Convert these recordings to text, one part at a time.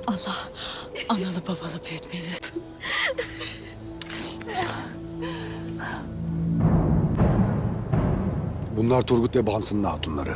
Allah analı babalı büyütmeniz. Bunlar Turgut ve Bamsı'nın hatunları.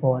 4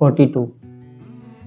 42।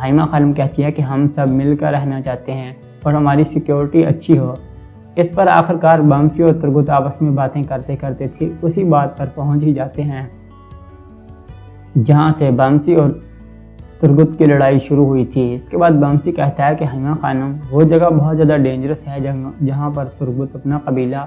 حائمہ خانم کہتی ہے کہ ہم سب مل کر رہنا چاہتے ہیں اور ہماری سیکیورٹی اچھی ہو۔ اس پر آخرکار بامسی اور ترگت آپس میں باتیں کرتے کرتے پھر اسی بات پر پہنچ ہی جاتے ہیں جہاں سے بامسی اور ترگت کی لڑائی شروع ہوئی تھی۔ اس کے بعد بامسی کہتا ہے کہ حائمہ خانم وہ جگہ بہت زیادہ ڈینجرس ہے جہاں پر ترگت اپنا قبیلہ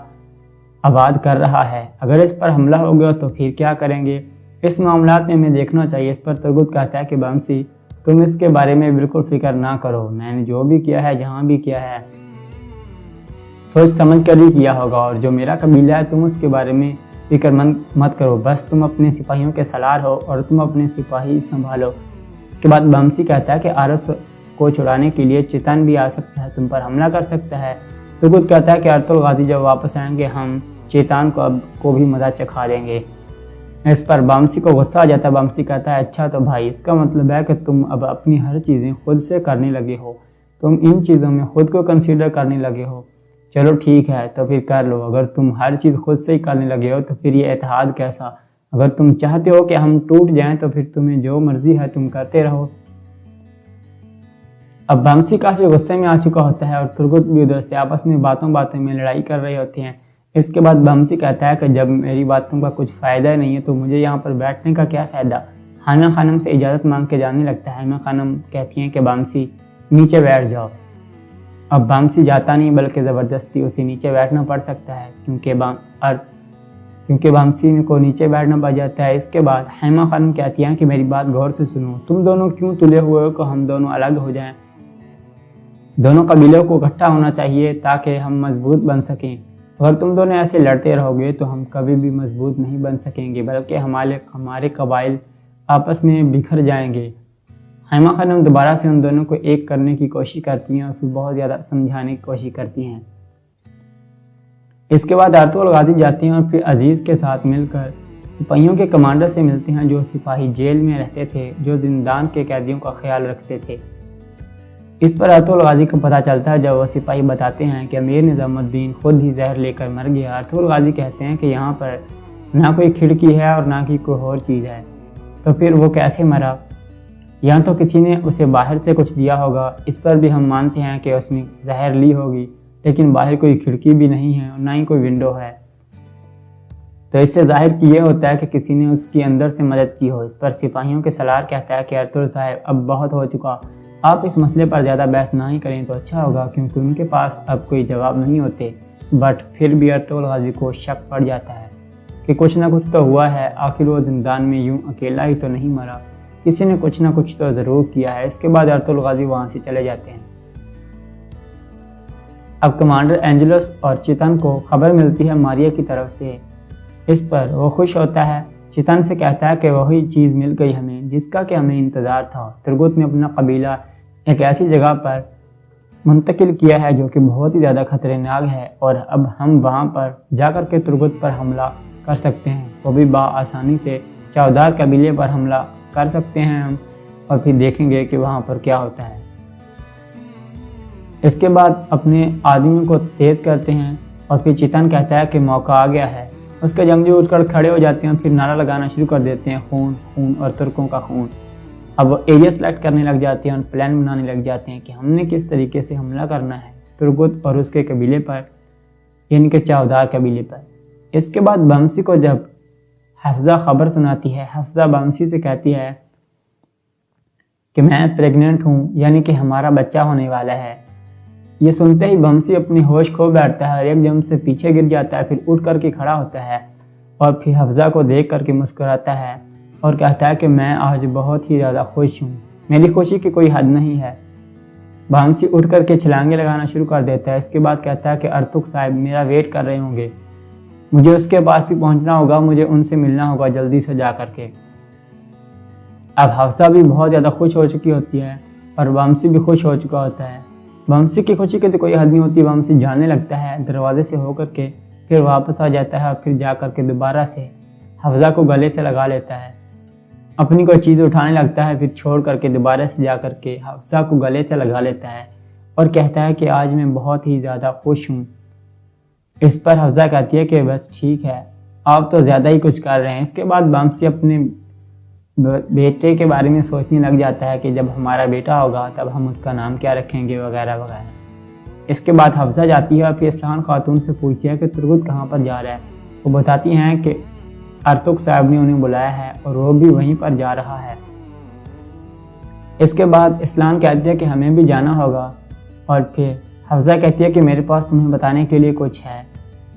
آباد کر رہا ہے، اگر اس پر حملہ ہو گیا تو پھر کیا کریں گے؟ اس معاملات میں ہمیں دیکھنا چاہیے۔ اس پر ترگت کہتا ہے کہ بامسی تم اس کے بارے میں بالکل فکر نہ کرو، میں نے جو بھی کیا ہے جہاں بھی کیا ہے سوچ سمجھ کر ہی کیا ہوگا، اور جو میرا قبیلہ ہے تم اس کے بارے میں فکر مند مت کرو، بس تم اپنے سپاہیوں کے سالار ہو اور تم اپنے سپاہی سنبھالو۔ اس کے بعد بامسی کہتا ہے کہ آرس کو چھڑانے کے لیے چیتن بھی آ سکتا ہے، تم پر حملہ کر سکتا ہے۔ ترگت کہتا ہے کہ ارطغرل غازی جب واپس آئیں گے ہم چیتن کو بھی مزہ چکھا دیں گے۔ اس پر بامسی کو غصہ آ جاتا ہے۔ بامسی کہتا ہے اچھا تو بھائی اس کا مطلب ہے کہ تم اب اپنی ہر چیزیں خود سے کرنے لگے ہو، تم ان چیزوں میں خود کو کنسیڈر کرنے لگے ہو، چلو ٹھیک ہے تو پھر کر لو۔ اگر تم ہر چیز خود سے ہی کرنے لگے ہو تو پھر یہ اتحاد کیسا؟ اگر تم چاہتے ہو کہ ہم ٹوٹ جائیں تو پھر تمہیں جو مرضی ہے تم کرتے رہو۔ اب بامسی کافی غصے میں آ چکا ہوتا ہے اور ترگت بھی ادھر سے آپس میں باتوں میں لڑائی کر رہے ہوتے ہیں۔ اس کے بعد بامسی کہتا ہے کہ جب میری باتوں کا کچھ فائدہ نہیں ہے تو مجھے یہاں پر بیٹھنے کا کیا فائدہ؟ حائمہ خانم سے اجازت مانگ کے جانے لگتا ہے۔ حائمہ خانم کہتی ہیں کہ بامسی نیچے بیٹھ جاؤ۔ اب بامسی جاتا نہیں بلکہ زبردستی اسے نیچے بیٹھنا پڑ سکتا ہے کیونکہ بامسی کو نیچے بیٹھنا پڑ جاتا ہے۔ اس کے بعد حائمہ خانم کہتی ہیں کہ میری بات غور سے سنو، تم دونوں کیوں تلے ہوئے ہو کہ ہم دونوں الگ ہو جائیں؟ دونوں قبیلوں کو اکٹھا ہونا چاہیے تاکہ ہم مضبوط بن سکیں۔ اگر تم دونوں ایسے لڑتے رہو گے تو ہم کبھی بھی مضبوط نہیں بن سکیں گے بلکہ ہمارے قبائل آپس میں بکھر جائیں گے۔ حائمہ خانم دوبارہ سے ان دونوں کو ایک کرنے کی کوشش کرتی ہیں اور پھر بہت زیادہ سمجھانے کی کوشش کرتی ہیں۔ اس کے بعد ارطغرل غازی جاتے ہیں اور پھر عزیز کے ساتھ مل کر سپاہیوں کے کمانڈر سے ملتے ہیں جو سپاہی جیل میں رہتے تھے، جو زندان کے قیدیوں کا خیال رکھتے تھے۔ اس پر ارطغرل غازی کو پتہ چلتا ہے جب وہ سپاہی بتاتے ہیں کہ امیر نظام الدین خود ہی زہر لے کر مر گیا۔ ارطغرل غازی کہتے ہیں کہ یہاں پر نہ کوئی کھڑکی ہے اور نہ کی کوئی اور چیز ہے، تو پھر وہ کیسے مرا؟ یہاں تو کسی نے اسے باہر سے کچھ دیا ہوگا۔ اس پر بھی ہم مانتے ہیں کہ اس نے زہر لی ہوگی، لیکن باہر کوئی کھڑکی بھی نہیں ہے اور نہ ہی کوئی ونڈو ہے، تو اس سے ظاہر یہ ہوتا ہے کہ کسی نے اس کی اندر سے مدد کی ہو۔ اس پر سپاہیوں کے سالار کہتا ہے کہ ارطغرل صاحب اب بہت ہو چکا، آپ اس مسئلے پر زیادہ بحث نہ ہی کریں تو اچھا ہوگا، کیونکہ ان کے پاس اب کوئی جواب نہیں ہوتے۔ بٹ پھر بھی ارطغرل غازی کو شک پڑ جاتا ہے کہ کچھ نہ کچھ تو ہوا ہے، آخر وہ زندان میں یوں اکیلا ہی تو نہیں مرا، کسی نے کچھ نہ کچھ تو ضرور کیا ہے۔ اس کے بعد ارطغرل غازی وہاں سے چلے جاتے ہیں۔ اب کمانڈر اینجلس اور چیتن کو خبر ملتی ہے ماریا کی طرف سے۔ اس پر وہ خوش ہوتا ہے، چیتن سے کہتا ہے کہ وہی چیز مل گئی ہمیں جس کا کہ ہمیں انتظار تھا۔ ترگت نے اپنا قبیلہ ایک ایسی جگہ پر منتقل کیا ہے جو کہ بہت ہی زیادہ خطرناک ہے، اور اب ہم وہاں پر جا کر کے ترگت پر حملہ کر سکتے ہیں، وہ بھی آسانی سے چاودار قبیلے پر حملہ کر سکتے ہیں ہم، اور پھر دیکھیں گے کہ وہاں پر کیا ہوتا ہے۔ اس کے بعد اپنے آدمیوں کو تیز کرتے ہیں اور پھر چیتن کہتا ہے کہ موقع آ گیا ہے۔ اس کے جنگجو اٹھ کر کھڑے ہو جاتے ہیں، پھر نعرہ لگانا شروع کر دیتے ہیں، خون خون اور ترکوں کا خون۔ اب وہ ایریا سلیکٹ کرنے لگ جاتے ہیں اور پلان بنانے لگ جاتے ہیں کہ ہم نے کس طریقے سے حملہ کرنا ہے ترگت اور اس کے قبیلے پر، یعنی کہ چاودار قبیلے پر۔ اس کے بعد بامسی کو جب حفصہ خبر سناتی ہے، حفصہ بامسی سے کہتی ہے کہ میں پریگننٹ ہوں، یعنی کہ ہمارا بچہ ہونے والا ہے۔ یہ سنتے ہی بامسی اپنے ہوش کھو بیٹھتا ہے اور ایک دم سے پیچھے گر جاتا ہے، پھر اٹھ کر کے کھڑا ہوتا ہے اور پھر حفصہ کو دیکھ کر کے مسکراتا ہے اور کہتا ہے کہ میں آج بہت ہی زیادہ خوش ہوں، میری خوشی کی کوئی حد نہیں ہے۔ بامسی اٹھ کر کے چھلانگیں لگانا شروع کر دیتا ہے۔ اس کے بعد کہتا ہے کہ ارطغرل صاحب میرا ویٹ کر رہے ہوں گے، مجھے اس کے پاس بھی پہنچنا ہوگا، مجھے ان سے ملنا ہوگا جلدی سے جا کر کے۔ اب حفصہ بھی بہت زیادہ خوش ہو چکی ہوتی ہے اور بامسی بھی خوش ہو چکا ہوتا ہے۔ بامسی کی خوشی کی تو کوئی حد نہیں ہوتی، بامسی جانے لگتا ہے دروازے سے ہو کر کے، پھر واپس آ جاتا ہے اور پھر جا کر کے دوبارہ سے حفصہ کو گلے سے لگا لیتا ہے، اپنی کوئی چیز اٹھانے لگتا ہے، پھر چھوڑ کر کے دوبارہ سے جا کر کے حفصہ کو گلے سے لگا لیتا ہے اور کہتا ہے کہ آج میں بہت ہی زیادہ خوش ہوں۔ اس پر حفصہ کہتی ہے کہ بس ٹھیک ہے، آپ تو زیادہ ہی کچھ کر رہے ہیں۔ اس کے بعد بامسی اپنے بیٹے کے بارے میں سوچنے لگ جاتا ہے کہ جب ہمارا بیٹا ہوگا تب ہم اس کا نام کیا رکھیں گے وغیرہ وغیرہ۔ اس کے بعد حفصہ جاتی ہے اور پھر اسلحان خاتون سے پوچھتی ہے کہ ترگت کہاں پر جا رہا ہے۔ وہ بتاتی ہیں کہ ارطغرل صاحب نے انہیں بلایا ہے اور وہ بھی وہیں پر جا رہا ہے۔ اس کے بعد اسلحان کہتی ہے کہ ہمیں بھی جانا ہوگا، اور پھر حفصہ کہتی ہے کہ میرے پاس تمہیں بتانے کے لیے کچھ ہے۔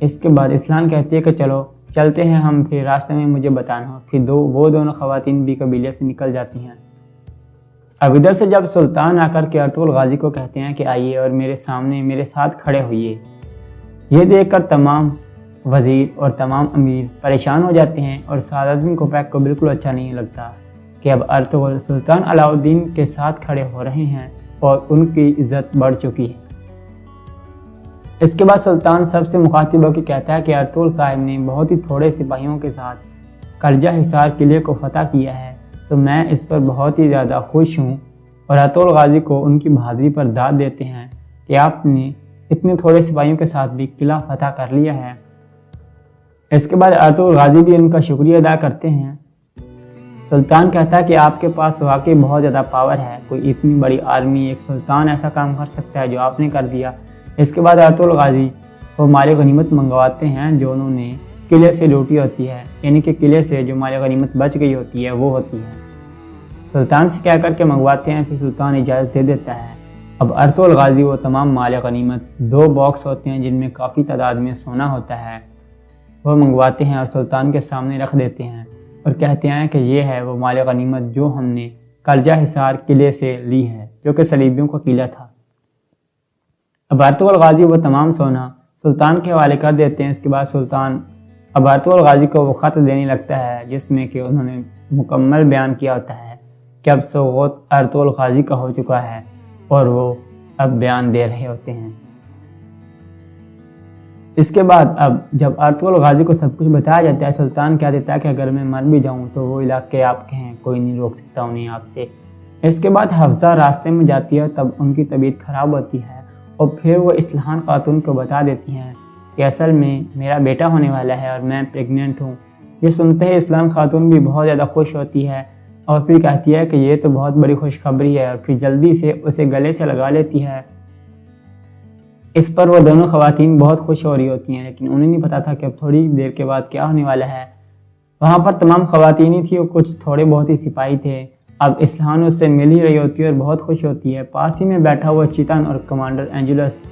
اس کے بعد اسلحان کہتی ہے کہ چلو چلتے ہیں ہم، پھر راستے میں مجھے بتانا۔ پھر وہ دونوں خواتین بھی قبیلے سے نکل جاتی ہیں۔ اب ادھر سے جب سلطان آ کر کے ارطغرل غازی کو کہتے ہیں کہ آئیے اور میرے سامنے میرے ساتھ کھڑے ہوئیے، یہ دیکھ کر تمام وزیر اور تمام امیر پریشان ہو جاتے ہیں، اور صادر الدین کوپیک کو بالکل اچھا نہیں لگتا کہ اب ارطغرل سلطان علاء الدین کے ساتھ کھڑے ہو رہے ہیں اور ان کی عزت بڑھ چکی ہے۔ اس کے بعد سلطان سب سے مخاطب ہو کے کہتا ہے کہ ارطغرل صاحب نے بہت ہی تھوڑے سپاہیوں کے ساتھ کرجہ حصار قلعے کو فتح کیا ہے، تو میں اس پر بہت ہی زیادہ خوش ہوں، اور ارطغرل غازی کو ان کی بہادری پر داد دیتے ہیں کہ آپ نے اتنے تھوڑے سپاہیوں کے ساتھ بھی قلعہ فتح کر لیا ہے۔ اس کے بعد ارطغرل غازی بھی ان کا شکریہ ادا کرتے ہیں۔ سلطان کہتا ہے کہ آپ کے پاس واقعی بہت زیادہ پاور ہے، کوئی اتنی بڑی آرمی، ایک سلطان ایسا کام کر سکتا ہے جو آپ نے کر دیا۔ اس کے بعد ارطغرل غازی وہ مال غنیمت منگواتے ہیں جو انہوں نے قلعے سے لوٹی ہوتی ہے، یعنی کہ قلعے سے جو مال غنیمت بچ گئی ہوتی ہے وہ ہوتی ہے، سلطان سے کہہ کر کے منگواتے ہیں۔ پھر سلطان اجازت دے دیتا ہے۔ اب ارطغرل غازی وہ تمام مال غنیمت، 2 باکس ہوتے ہیں جن میں کافی تعداد میں سونا ہوتا ہے، وہ منگواتے ہیں اور سلطان کے سامنے رکھ دیتے ہیں، اور کہتے ہیں کہ یہ ہے وہ مال غنیمت جو ہم نے کرجہ حصار قلعے سے لی ہے، جو کہ صلیبیوں کا قلعہ تھا۔ اب ارطغرل غازی وہ تمام سونا سلطان کے حوالے کر دیتے ہیں۔ اس کے بعد سلطان اب ارطغرل غازی کو وہ خط دینے لگتا ہے جس میں کہ انہوں نے مکمل بیان کیا ہوتا ہے کہ اب سوغوت ارطغرل غازی کا ہو چکا ہے، اور وہ اب بیان دے رہے ہوتے ہیں۔ اس کے بعد اب جب ارطغرل غازی کو سب کچھ بتایا جاتا ہے، سلطان کہہ دیتا ہے کہ اگر میں مر بھی جاؤں تو وہ علاقے آپ کے ہیں، کوئی نہیں روک سکتا انہیں آپ سے۔ اس کے بعد حفصہ راستے میں جاتی ہے، تب ان کی طبیعت خراب ہوتی ہے، اور پھر وہ اسلحان خاتون کو بتا دیتی ہیں کہ اصل میں میرا بیٹا ہونے والا ہے اور میں پریگننٹ ہوں۔ یہ سنتے ہی اسلحان خاتون بھی بہت زیادہ خوش ہوتی ہے، اور پھر کہتی ہے کہ یہ تو بہت بڑی خوشخبری ہے، اور پھر جلدی سے اسے گلے سے لگا لیتی ہے۔ اس پر وہ دونوں خواتین بہت خوش ہو رہی ہوتی ہیں، لیکن انہیں نہیں پتا تھا کہ اب تھوڑی دیر کے بعد کیا ہونے والا ہے۔ وہاں پر تمام خواتین ہی تھی اور کچھ تھوڑے بہت ہی سپاہی تھے۔ اب اسلحان اس سے مل ہی رہی ہوتی ہے اور بہت خوش ہوتی ہے۔ پاس ہی میں بیٹھا ہوا چیتن اور کمانڈر اینجلس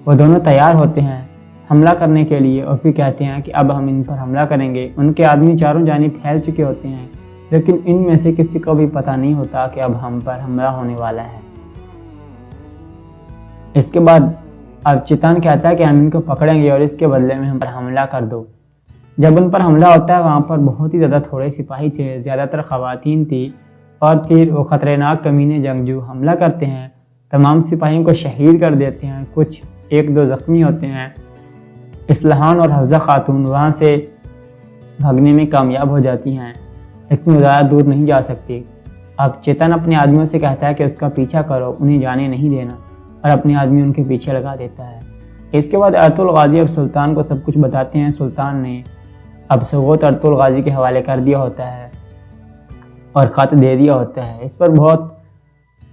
وہ دونوں تیار ہوتے ہیں حملہ کرنے کے لیے، اور پھر کہتے ہیں کہ اب ہم ان پر حملہ کریں گے۔ ان کے آدمی چاروں جانب پھیل چکے ہوتے ہیں، لیکن ان میں سے کسی کو بھی پتہ نہیں ہوتا کہ اب ہم پر حملہ ہونے والا ہے۔ اس کے بعد اب چیتن کہتا ہے کہ ہم ان کو پکڑیں گے اور اس کے بدلے میں ہم پر حملہ کر دو۔ جب ان پر حملہ ہوتا ہے وہاں پر بہت ہی زیادہ تھوڑے سپاہی تھے، زیادہ تر خواتین تھی، اور پھر وہ خطرناک کمینے جنگجو حملہ کرتے ہیں، تمام سپاہیوں کو شہید کر دیتے ہیں، کچھ 1-2 زخمی ہوتے ہیں۔ اسلحان اور حفصہ خاتون وہاں سے بھاگنے میں کامیاب ہو جاتی ہیں، لیکن وہ زیادہ دور نہیں جا سکتی۔ اب چیتن اپنے آدمیوں سے کہتا ہے کہ اس کا پیچھا کرو، انہیں جانے نہیں دینا، اور اپنے آدمی ان کے پیچھے لگا دیتا ہے۔ اس کے بعد ارطغرل غازی اب سلطان کو سب کچھ بتاتے ہیں۔ سلطان نے اب سوغوت ارطغرل غازی کے حوالے کر دیا ہوتا ہے اور خط دے دیا ہوتا ہے۔ اس پر بہت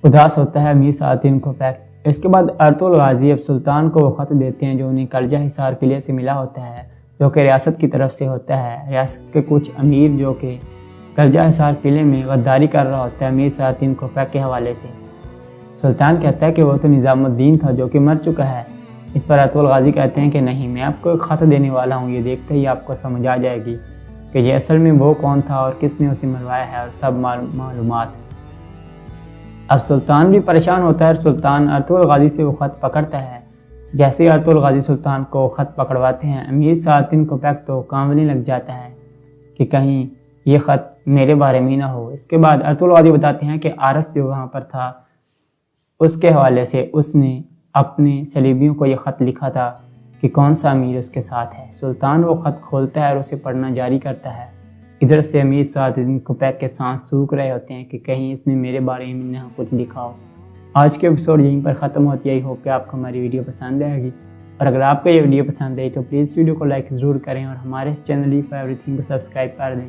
اداس ہوتا ہے امیر صادر الدین کوپیک۔ اس کے بعد ارطغرل غازی اب سلطان کو وہ خط دیتے ہیں جو انہیں کرجہ حصار قلعے سے ملا ہوتا ہے، جو کہ ریاست کی طرف سے ہوتا ہے۔ ریاست کے کچھ امیر جو کہ کرجہ حصار قلعے میں غداری کر رہا ہوتا ہے امیر صادر الدین کوپیک کے حوالے سے۔ سلطان کہتا ہے کہ وہ تو نظام الدین تھا جو کہ مر چکا ہے۔ اس پر ارطغرل غازی کہتے ہیں کہ نہیں، میں آپ کو ایک خط دینے والا ہوں، یہ دیکھتے ہی آپ کو سمجھ آ جائے گی کہ یہ اصل میں وہ کون تھا اور کس نے اسے مروایا ہے، اور سب معلومات۔ اب سلطان بھی پریشان ہوتا ہے اور سلطان ارطغرل غازی سے وہ خط پکڑتا ہے۔ جیسے ہی ارطغرل غازی سلطان کو خط پکڑواتے ہیں، امیر صادر الدین کوپیک تو کانپنے لگ جاتا ہے کہ کہیں یہ خط میرے بارے میں نہ ہو۔ اس کے بعد ارطغرل غازی بتاتے ہیں کہ آرس جو وہاں پر تھا اس کے حوالے سے اس نے اپنے صلیبیوں کو یہ خط لکھا تھا کہ کون سا امیر اس کے ساتھ ہے۔ سلطان وہ خط کھولتا ہے اور اسے پڑھنا جاری کرتا ہے۔ ادھر سے امیر صادر الدین کوپیک کے سانس سوکھ رہے ہوتے ہیں کہ کہیں اس میں میرے بارے میں نہ کچھ لکھا ہو۔ آج کے ایپیسوڈ یہیں پر ختم ہوتی ہے۔ آئی ہوپ کہ آپ کو ہماری ویڈیو پسند آئے گی، اور اگر آپ کو یہ ویڈیو پسند آئی تو پلیز ویڈیو کو لائک ضرور کریں اور ہمارے اس چینل ایف ایوری تھنگ کو سبسکرائب کر دیں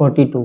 42।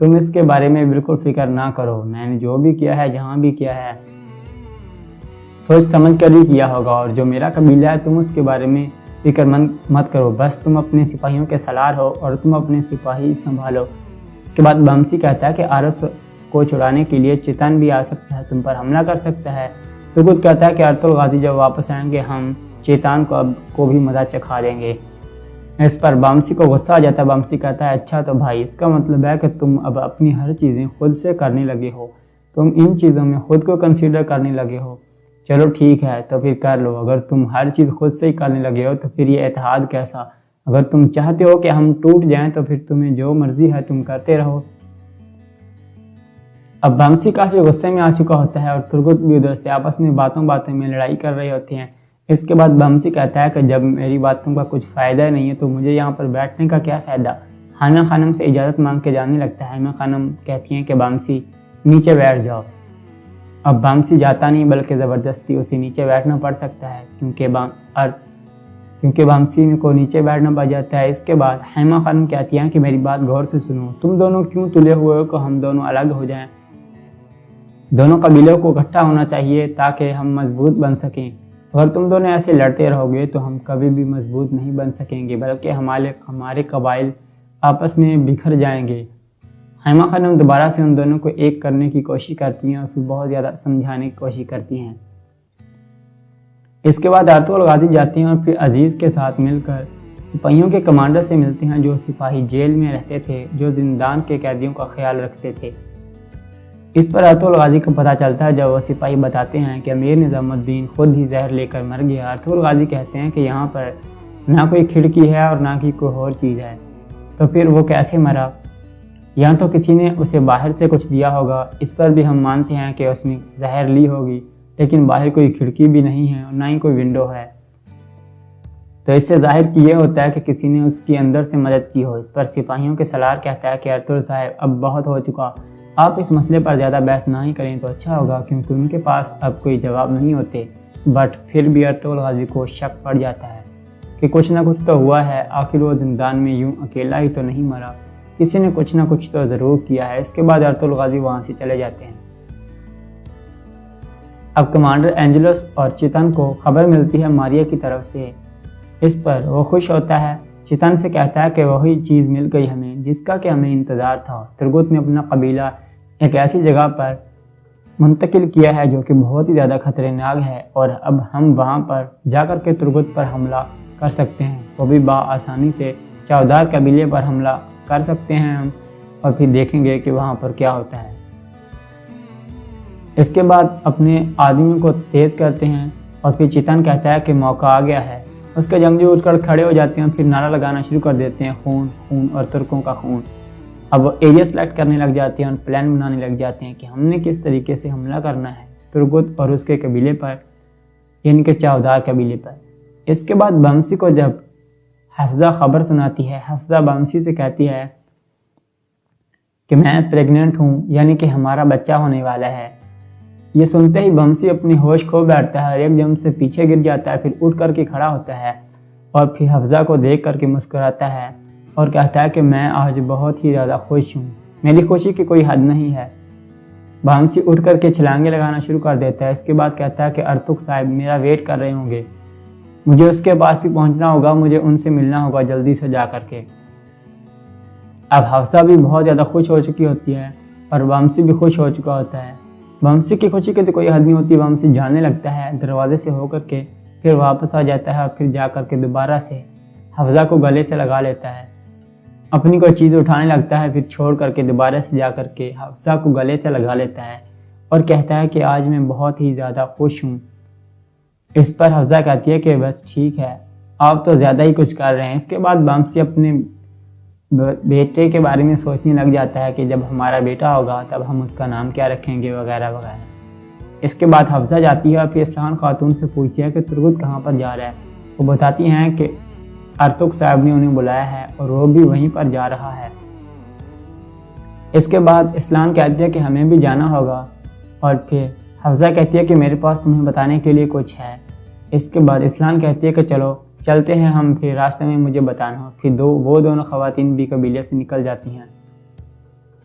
تم اس کے بارے میں بالکل فکر نہ کرو، میں نے جو بھی کیا ہے جہاں بھی کیا ہے سوچ سمجھ کر ہی کیا ہوگا، اور جو میرا قبیلہ ہے تم اس کے بارے میں فکر مند مت کرو، بس تم اپنے سپاہیوں کے سالار ہو اور تم اپنے سپاہی سنبھالو۔ اس کے بعد بامسی کہتا ہے کہ آرس کو چھڑانے کے لیے چیتن بھی آ سکتا ہے، تم پر حملہ کر سکتا ہے۔ ترگت کہتا ہے کہ ارطغرل غازی جب واپس آئیں گے ہم چیتن کو بھی مزہ چکھا دیں گے۔ اس پر بامسی کو غصہ آ جاتا ہے۔ بامسی کہتا ہے اچھا تو بھائی، اس کا مطلب ہے کہ تم اب اپنی ہر چیزیں خود سے کرنے لگے ہو، تم ان چیزوں میں خود کو کنسیڈر کرنے لگے ہو۔ چلو ٹھیک ہے تو پھر کر لو، اگر تم ہر چیز خود سے ہی کرنے لگے ہو تو پھر یہ اتحاد کیسا؟ اگر تم چاہتے ہو کہ ہم ٹوٹ جائیں تو پھر تمہیں جو مرضی ہے تم کرتے رہو۔ اب بامسی کافی غصے میں آ چکا ہوتا ہے اور ترگت بھی ادھر سے آپس میں باتوں میں لڑائی کر رہے ہوتے ہیں۔ اس کے بعد بامسی کہتا ہے کہ جب میری باتوں کا کچھ فائدہ نہیں ہے تو مجھے یہاں پر بیٹھنے کا کیا فائدہ؟ حائمہ خانم سے اجازت مانگ کے جانے لگتا ہے۔ حائمہ خانم کہتی ہیں کہ بامسی نیچے بیٹھ جاؤ۔ اب بامسی جاتا نہیں بلکہ زبردستی اسے نیچے بیٹھنا پڑ سکتا ہے کیونکہ بامسی کو نیچے بیٹھنا پڑ جاتا ہے۔ اس کے بعد حائمہ خانم کہتی ہیں کہ میری بات غور سے سنو، تم دونوں کیوں تلے ہوئے ہو کہ ہم دونوں الگ ہو جائیں؟ دونوں قبیلوں کو اکٹھا ہونا چاہیے تاکہ ہم مضبوط بن سکیں۔ اگر تم دونوں ایسے لڑتے رہو گے تو ہم کبھی بھی مضبوط نہیں بن سکیں گے بلکہ ہمارے قبائل آپس میں بکھر جائیں گے۔ حائمہ خانم دوبارہ سے ان دونوں کو ایک کرنے کی کوشش کرتی ہیں اور پھر بہت زیادہ سمجھانے کی کوشش کرتی ہیں۔ اس کے بعد ارطغرل غازی جاتے ہیں اور پھر عزیز کے ساتھ مل کر سپاہیوں کے کمانڈر سے ملتے ہیں، جو سپاہی جیل میں رہتے تھے، جو زندان کے قیدیوں کا خیال رکھتے تھے۔ اس پر ارطغرل غازی کو پتہ چلتا ہے جب وہ سپاہی بتاتے ہیں کہ امیر نظام الدین خود ہی زہر لے کر مر گیا۔ ارطغرل غازی کہتے ہیں کہ یہاں پر نہ کوئی کھڑکی ہے اور نہ کی کوئی اور چیز ہے، تو پھر وہ کیسے مرا؟ یا تو کسی نے اسے باہر سے کچھ دیا ہوگا، اس پر بھی ہم مانتے ہیں کہ اس نے زہر لی ہوگی، لیکن باہر کوئی کھڑکی بھی نہیں ہے اور نہ ہی کوئی ونڈو ہے، تو اس سے ظاہر یہ ہوتا ہے کہ کسی نے اس کی اندر سے مدد کی ہو۔ اس پر سپاہیوں کے سالار کہتا ہے کہ ارطغرل صاحب اب بہت ہو چکا، آپ اس مسئلے پر زیادہ بحث نہ ہی کریں تو اچھا ہوگا، کیونکہ ان کے پاس اب کوئی جواب نہیں ہوتے۔ بٹ پھر بھی ارطغرل غازی کو شک پڑ جاتا ہے کہ کچھ نہ کچھ تو ہوا ہے، آخر وہ زندان میں یوں اکیلا ہی تو نہیں مرا، کسی نے کچھ نہ کچھ تو ضرور کیا ہے۔ اس کے بعد ارطغرل غازی وہاں سے چلے جاتے ہیں۔ اب کمانڈر اینجلوس اور چیتن کو خبر ملتی ہے ماریا کی طرف سے۔ اس پر وہ خوش ہوتا ہے، چیتن سے کہتا ہے کہ وہی چیز مل گئی ہمیں جس کا کہ ہمیں انتظار تھا۔ ترگت نے اپنا قبیلہ ایک ایسی جگہ پر منتقل کیا ہے جو کہ بہت ہی زیادہ خطرناک ہے، اور اب ہم وہاں پر جا کر کے ترگت پر حملہ کر سکتے ہیں، وہ بھی بآسانی سے چاودار قبیلے پر حملہ کر سکتے ہیں ہم، اور پھر دیکھیں گے کہ وہاں پر کیا ہوتا ہے۔ اس کے بعد اپنے آدمیوں کو تیز کرتے ہیں اور پھر چیتن کہتا ہے کہ موقع آ گیا ہے۔ اس کے جنگجو اٹھ کر کھڑے ہو جاتے ہیں، پھر نعرہ لگانا شروع کر دیتے ہیں، خون خون اور ترکوں کا خون۔ اب وہ ایریا سلیکٹ کرنے لگ جاتے ہیں اور پلان بنانے لگ جاتے ہیں کہ ہم نے کس طریقے سے حملہ کرنا ہے ترگت اور اس کے قبیلے پر، یعنی کہ چاودار قبیلے پر۔ اس کے بعد بامسی کو جب حفصہ خبر سناتی ہے، حفصہ بامسی سے کہتی ہے کہ میں پریگننٹ ہوں، یعنی کہ ہمارا بچہ ہونے والا ہے۔ یہ سنتے ہی بامسی اپنی ہوش کھو بیٹھتا ہے اور ایک دم سے پیچھے گر جاتا ہے، پھر اٹھ کر کے کھڑا ہوتا ہے اور پھر حفصہ کو دیکھ کر کے مسکراتا ہے اور کہتا ہے کہ میں آج بہت ہی زیادہ خوش ہوں، میری خوشی کی کوئی حد نہیں ہے۔ بامسی اٹھ کر کے چھلانگیں لگانا شروع کر دیتا ہے۔ اس کے بعد کہتا ہے کہ ارطغرل صاحب میرا ویٹ کر رہے ہوں گے، مجھے اس کے پاس بھی پہنچنا ہوگا، مجھے ان سے ملنا ہوگا جلدی سے جا کر کے۔ اب حفصہ بھی بہت زیادہ خوش ہو چکی ہوتی ہے اور بامسی بھی خوش ہو چکا ہوتا ہے۔ بامسی کی خوشی کی تو کوئی حد نہیں ہوتی، بامسی جانے لگتا ہے دروازے سے ہو کر کے، پھر واپس آ جاتا ہے اور پھر جا کر کے دوبارہ سے حفصہ کو گلے سے لگا لیتا ہے، اپنی کوئی چیز اٹھانے لگتا ہے، پھر چھوڑ کر کے دوبارہ سے جا کر کے حفصہ کو گلے سے لگا لیتا ہے اور کہتا ہے کہ آج میں بہت ہی زیادہ خوش ہوں۔ اس پر حفصہ کہتی ہے کہ بس ٹھیک ہے، آپ تو زیادہ ہی کچھ کر رہے ہیں۔ اس کے بعد بامسی اپنے بیٹے کے بارے میں سوچنے لگ جاتا ہے کہ جب ہمارا بیٹا ہوگا تب ہم اس کا نام کیا رکھیں گے وغیرہ وغیرہ۔ اس کے بعد حفصہ جاتی ہے اور پھر اسلان خاتون سے پوچھتی ہے کہ ترگت کہاں پر جا رہا ہے۔ وہ بتاتی ہیں کہ ارطغرل صاحب نے انہیں بلایا ہے اور وہ بھی وہیں پر جا رہا ہے۔ اس کے بعد اسلان کہتی ہے کہ ہمیں بھی جانا ہوگا، اور پھر حفصہ کہتی ہے کہ میرے پاس تمہیں بتانے کے لیے کچھ ہے۔ اس کے بعد اسلان کہتی ہے کہ چلو چلتے ہیں ہم، پھر راستے میں مجھے بتانا۔ پھر وہ دونوں خواتین بھی قبیلے سے نکل جاتی ہیں۔